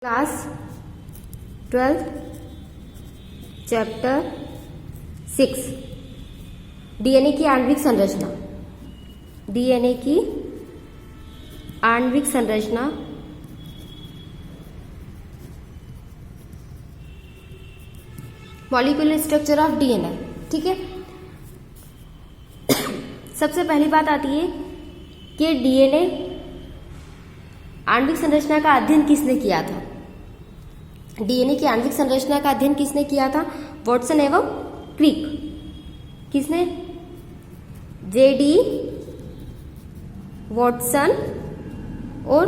Class 12 chapter 6 DNA की आणविक संरचना। डीएनए की आणविक संरचना मॉलिक्यूलर स्ट्रक्चर ऑफ डीएनए। ठीक है, सबसे पहली बात आती है कि डीएनए आणविक संरचना का अध्ययन किसने किया था। डीएनए की आणविक संरचना का अध्ययन किसने किया था? वॉटसन एवं क्रिक। किसने? जेडी वॉटसन और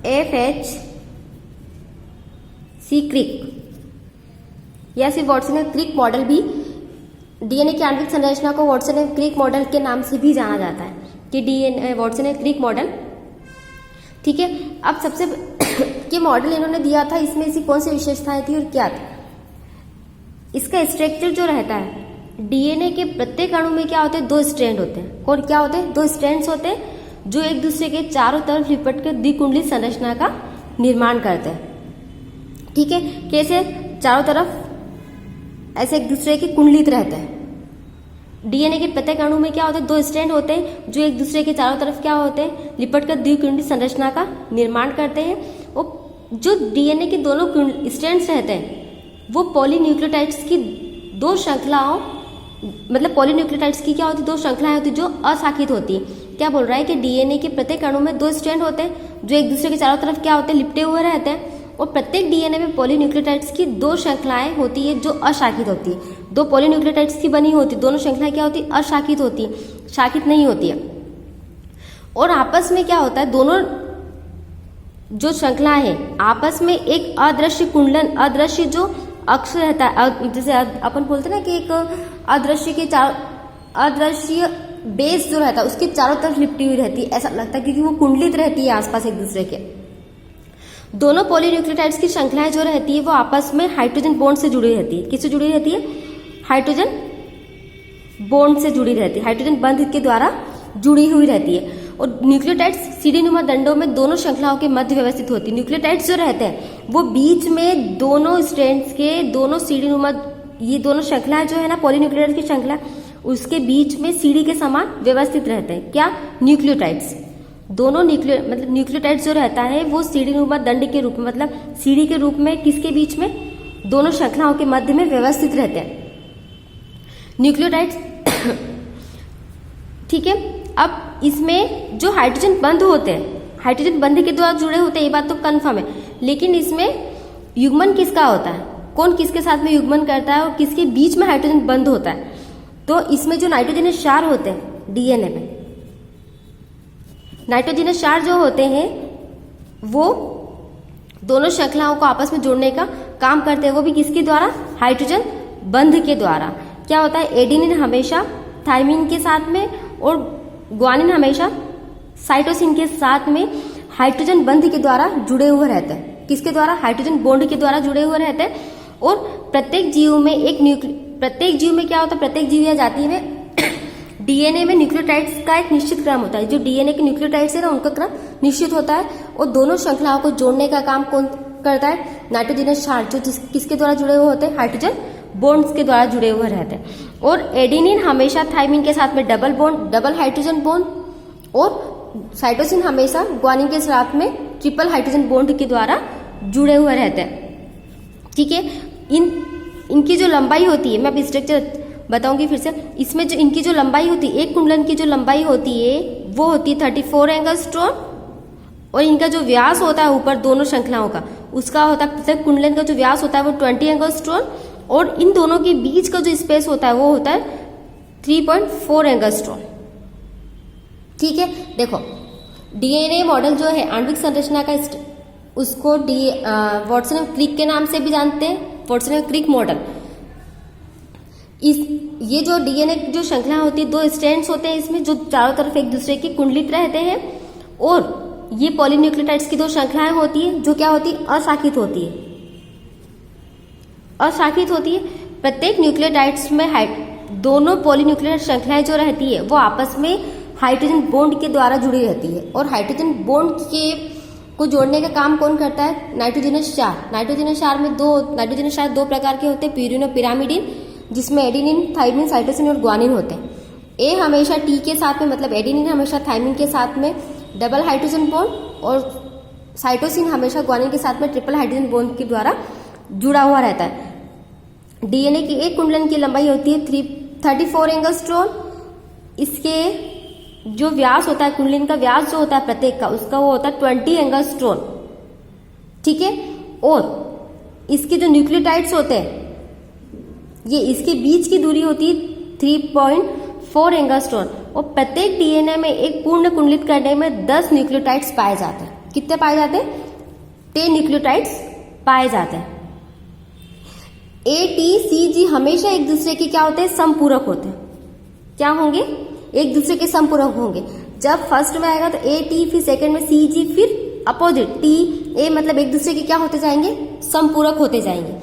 एफएच सी क्रिक। या सिर्फ वॉटसन एवं क्रिक मॉडल भी, डीएनए की आणविक संरचना को वॉटसन एवं क्रिक मॉडल के नाम से भी जाना जाता है कि डीएनए वॉटसन एवं क्रिक मॉडल। ठीक है, अब सबसे के मॉडल इन्होंने दिया था, इसमें ऐसी कौन सी विशेषताएं थी और क्या था? इसका स्ट्रक्चर जो रहता है, डीएनए के प्रत्येक अणु में क्या होते हैं? दो स्ट्रैंड होते हैं। और क्या होते हैं? दो स्ट्रैंड्स होते हैं जो एक दूसरे के चारों तरफ लिपट कर द्विकुंडली संरचना का निर्माण करते हैं। ठीक है, कैसे? चारों तरफ ऐसे एक दूसरे के कुंडलित रहते हैं। डीएनए के प्रत्येक अणु में क्या होते हैं? दो स्ट्रैंड होते हैं जो एक दूसरे के चारों तरफ क्या होते हैं? लिपट कर द्विकुंडली संरचना का निर्माण करते हैं। और जो डीएनए के दोनों स्ट्रैंड्स रहते हैं वो पॉलीन्यूक्लियोटाइड्स की दो श्रृंखलाओं, मतलब पॉलीन्यूक्लियोटाइड्स की क्या होती? दो श्रृंखलाएं होती जो अशाखित होती है। क्या बोल रहा है कि डीएनए के प्रत्येक अणु में दो स्ट्रैंड होते हैं जो एक दूसरे के चारों तरफ क्या होते हैं? लिपटे हुए रहते हैं। और प्रत्येक डीएनए में पॉलीन्यूक्लियोटाइड्स की दो श्रृंखलाएं होती है जो अशाखित होती है। दो पॉलीन्यूक्लियोटाइड्स की बनी होती, दोनों श्रृंखलाएं क्या होती? अशाखित होती है, शाखित नहीं होती है। और आपस में क्या होता है? दोनों जो श्रृंखलाएं हैं आपस में एक अदृश्य कुंडलन, अदृश्य जो अक्ष रहता है, जैसे अपन बोलते हैं ना कि एक अदृश्य के चारों, अदृश्य बेस जो रहता है उसके चारों तरफ लिपटी हुई रहती है, ऐसा लगता है क्योंकि वो कुंडलित रहती है आसपास एक दूसरे के। दोनों पॉलीन्यूक्लियोटाइड्स की श्रृंखलाएं जो रहती है वो आपस में हाइड्रोजन बॉन्ड से जुड़ी रहती है। किससे जुड़ी रहती है? हाइड्रोजन बॉन्ड से जुड़ी रहती है, हाइड्रोजन बंध के द्वारा जुड़ी हुई रहती है। और न्यूक्लियोटाइड्स सीढ़ीनुमा दंडों में दोनों श्रृंखलाओं के मध्य व्यवस्थित होती है। न्यूक्लियोटाइड्स जो रहते हैं वो बीच में दोनों स्ट्रैंड्स के दोनों सीढ़ीनुमा, ये दोनों श्रृंखलाएं जो है ना, पॉलीन्यूक्लियोटाइड्स की श्रृंखला, उसके बीच में सीढ़ी के समान व्यवस्थित रहते हैं। क्या? न्यूक्लियोटाइड्स। दोनों न्यूक्लियोटाइड्स जो रहता है वो सीढ़ीनुमा दंड के रूप में, मतलब सीढ़ी के रूप में, किसके बीच में? दोनों श्रृंखलाओं के मध्य में व्यवस्थित रहते हैं न्यूक्लियोटाइड्स। ठीक है, अब इसमें जो हाइड्रोजन बंध होते हैं, हाइड्रोजन बंध के द्वारा जुड़े होते हैं, ये बात तो कंफर्म है। लेकिन इसमें युग्मन किसका होता है? कौन किसके साथ में युग्मन करता है और किसके बीच में हाइड्रोजन बंध होता है? तो इसमें जो नाइट्रोजनस क्षार होते हैं डीएनए में, नाइट्रोजनस क्षार जो होते हैं वो दोनों श्रृंखलाओं को आपस में जोड़ने का काम करते हैं। वो भी किसके द्वारा? हाइड्रोजन बंध के द्वारा। क्या होता है? एडेनिन हमेशा थाइमिन के साथ में और ग्वानिन हमेशा साइटोसिन के साथ में हाइड्रोजन बंध के द्वारा जुड़े हुए रहते हैं। किसके द्वारा? हाइड्रोजन बॉन्ड के द्वारा जुड़े हुए रहते हैं। और प्रत्येक जीव में प्रत्येक जीव में क्या होता है? प्रत्येक जीव या जाति में डीएनए में न्यूक्लियोटाइड्स का एक निश्चित क्रम होता है। जो डीएनए के न्यूक्लियोटाइड्स है ना, उनका क्रम निश्चित होता है। और दोनों श्रृंखलाओं को जोड़ने का काम कौन करता है? नाइट्रोजनस क्षार, जो किसके द्वारा जुड़े हुए होते हैं? हाइड्रोजन बॉन्ड्स के द्वारा जुड़े हुए रहते हैं। और एडेनिन हमेशा थाइमिन के साथ में double bond, double hydrogen bond, और साइटोसिन हमेशा ग्वानिन के साथ में ट्रिपल हाइड्रोजन बॉन्ड के द्वारा जुड़े हुए रहते हैं। ठीक है, इनकी जो लंबाई होती है, मैं अब स्ट्रक्चर बताऊंगी फिर से। इसमें जो इनकी जो लंबाई होती है, एक कुंडलन की जो लंबाई होती है वो होती है 34 एंगस्ट्रॉम। और इनका जो व्यास होता है ऊपर दोनों श्रृंखलाओं का, उसका होता है, प्रत्येक कुंडलन का जो व्यास होता है वो 20 एंगस्ट्रॉम। और इन दोनों के बीच का जो स्पेस होता है वो होता है 3.4 एंगस्ट्रॉम। ठीक है, देखो डीएनए मॉडल जो है आणविक संरचना का, उसको वॉटसन एंड क्रिक के नाम से भी जानते हैं, वॉटसन एंड क्रिक मॉडल। ये जो डीएनए जो श्रृंखला होती है, दो स्ट्रैंड्स होते हैं इसमें जो चारों तरफ एक दूसरे के कुंडलित रहते हैं। और ये पॉलीन्यूक्लियोटाइड्स की दो श्रृंखलाएं होती है जो क्या होती है? अशाखित होती है, अशाखित होती है। प्रत्येक न्यूक्लियोटाइड्स में दोनों पॉलीन्यूक्लियोटाइड श्रृंखलाएं जो रहती है वो आपस में हाइड्रोजन बॉन्ड के द्वारा जुड़ी रहती है। और हाइड्रोजन बॉन्ड के को जोड़ने का काम कौन करता है? नाइट्रोजनस क्षार। नाइट्रोजनस क्षार दो प्रकार के होते हैं, प्यूरिन और पिरामिडिन, जिसमें एडेनिन, थाइमिन, साइटोसिन और ग्वानिन होते हैं। ए हमेशा टी के साथ में, मतलब एडेनिन हमेशा थाइमिन के साथ में डबल हाइड्रोजन बॉन्ड और साइटोसिन हमेशा ग्वानिन के साथ में ट्रिपल हाइड्रोजन बॉन्ड के द्वारा जुड़ा हुआ रहता है। डीएनए की एक कुंडलन की लंबाई होती है 34 एंगस्ट्रॉन। इसके जो व्यास होता है, कुंडलिन का व्यास जो होता है प्रत्येक का, उसका वो होता है 20 एंगस्ट्रॉन। ठीक है। और इसके जो न्यूक्लियोटाइड्स होते हैं, ये इसके बीच की दूरी होती है 3.4 एंगस्ट्रॉन। और प्रत्येक डीएनए में एक पूर्ण कुंडलित करने में 10 न्यूक्लियोटाइड्स पाए जाते हैं। कितने पाए जाते हैं? 10 न्यूक्लियोटाइड्स पाए जाते हैं। ए, टी, सी, जी हमेशा एक दूसरे के क्या होते हैं? समपूरक होते हैं। क्या होंगे? एक दूसरे के समपूरक होंगे। जब फर्स्ट में आएगा तो ए, टी, फिर सेकंड में सी, जी, फिर अपोजिट टी, ए, मतलब एक दूसरे के क्या होते जाएंगे? समपूरक होते जाएंगे।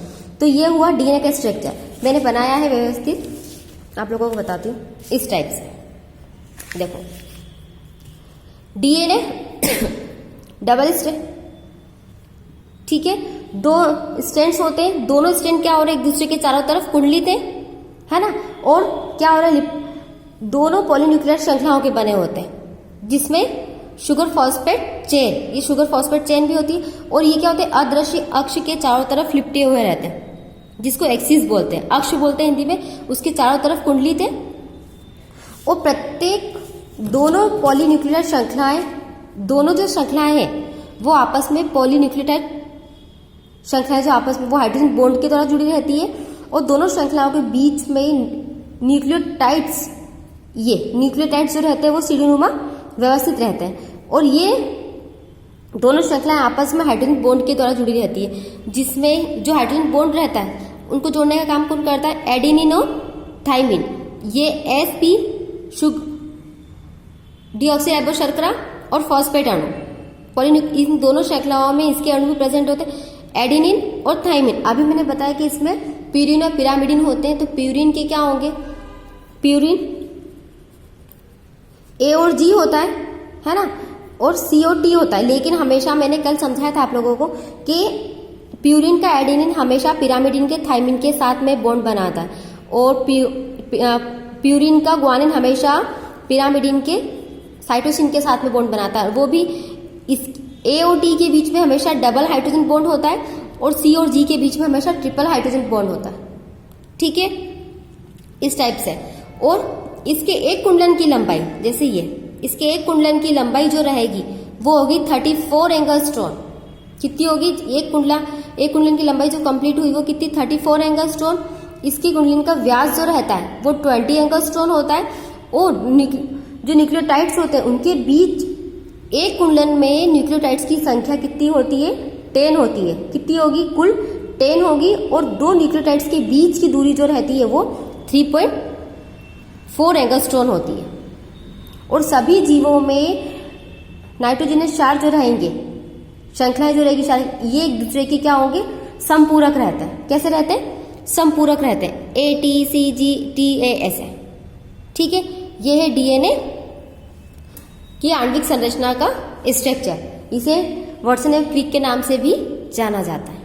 तो ये हुआ डीएनए का स्ट्रक्चर। मैंने बनाया है व्यवस्थित, आप लोगों को बताती हूँ इस टाइप से। देखो, डीएनए डबल स्ट्रैंड, ठीक है, 2 स्ट्रैंड्स होते हैं। दोनों स्ट्रैंड क्या हो रहे हैं? एक दूसरे के चारों तरफ कुंडलित है ना। और क्या हो रहा है? दोनों पॉलीन्यूक्लियर श्रृंखलाओं के बने होते हैं, जिसमें शुगर फॉस्फेट चेन, ये शुगर फॉस्फेट चेन भी होती है। और ये क्या होते हैं? अदृश्य अक्ष के चारों तरफ लिपटे हुए रहते हैं, जिसको एक्सिस बोलते हैं, अक्ष बोलते हैं हिंदी में। उसके चारों तरफ कुंडलित है। और प्रत्येक दोनों पॉलीन्यूक्लियर श्रृंखलाएं, दोनों जो श्रृंखलाएं हैं वो आपस में पॉलीन्यूक्लियोटाइड श्रृंखलाएं जो आपस में वो हाइड्रोजन बॉन्ड के द्वारा जुड़ी रहती है। और दोनों श्रृंखलाओं के बीच में न्यूक्लियोटाइड्स, ये न्यूक्लियोटाइड्स जो रहते हैं वो सीढ़ीनुमा व्यवस्थित रहते हैं। और ये दोनों श्रृंखलाएं आपस में हाइड्रोजन बॉन्ड के द्वारा जुड़ी रहती है, जिसमें जो हाइड्रोजन बॉन्ड रहता है उनको जोड़ने का काम कौन करता है? एडेनिन और थाइमिन। ये एसपी डीऑक्सीराइबो शर्करा और फॉस्फेट अणु, इन दोनों श्रृंखलाओं में इसके अणु भी प्रेजेंट होते हैं, एडेनिन और थाइमिन। अभी मैंने बताया कि इसमें प्यूरिन और पिरामिडिन होते हैं। तो प्यूरिन के क्या होंगे? प्यूरिन ए और जी होता है ना, और सी और टी होता है। लेकिन हमेशा मैंने कल समझाया था आप लोगों को कि प्यूरिन का एडेनिन हमेशा पिरामिडिन के थाइमिन के साथ में बॉन्ड बनाता है, और प्यूरिन का ग्वानिन हमेशा पिरामिडिन के साइटोसिन के साथ में बॉन्ड बनाता है। वो भी इस ए और टी के बीच में हमेशा डबल हाइड्रोजन बॉन्ड होता है, और सी और जी के बीच में हमेशा ट्रिपल हाइड्रोजन बॉन्ड होता है। ठीक है, इस टाइप से। और इसके एक कुंडलन की लंबाई, जैसे ये, इसके एक कुंडलन की लंबाई जो रहेगी वो होगी 34 एंगस्ट्रॉन। कितनी होगी? एक कुंडलन की लंबाई जो कंप्लीट हुई वो कितनी? 34 एंगस्ट्रॉन। इसकी कुंडलन का व्यास जो रहता है वो 20 एंगस्ट्रॉन होता है। और जो न्यूक्लियोटाइड्स होते हैं उनके बीच एक कुंडलन में न्यूक्लियोटाइड्स की संख्या कितनी होती है? 10 होती है। कितनी होगी? कुल 10 होगी। और 2 न्यूक्लियोटाइड्स के बीच की दूरी जो रहती है वो 3.4 एंगस्ट्रॉन होती है। और सभी जीवों में नाइट्रोजनस क्षार जो रहेंगे, श्रृंखलाएं जो रहेगी, ये एक दूसरे के क्या होंगे? समपूरक रहते हैं। कैसे रहते हैं? समपूरक रहते हैं। ए, टी, सी, जी, टी, ए, ऐसे। ठीक है, ये है डीएनए की आणविक संरचना का स्ट्रक्चर। इसे वाटसन एंड क्रिक के नाम से भी जाना जाता है।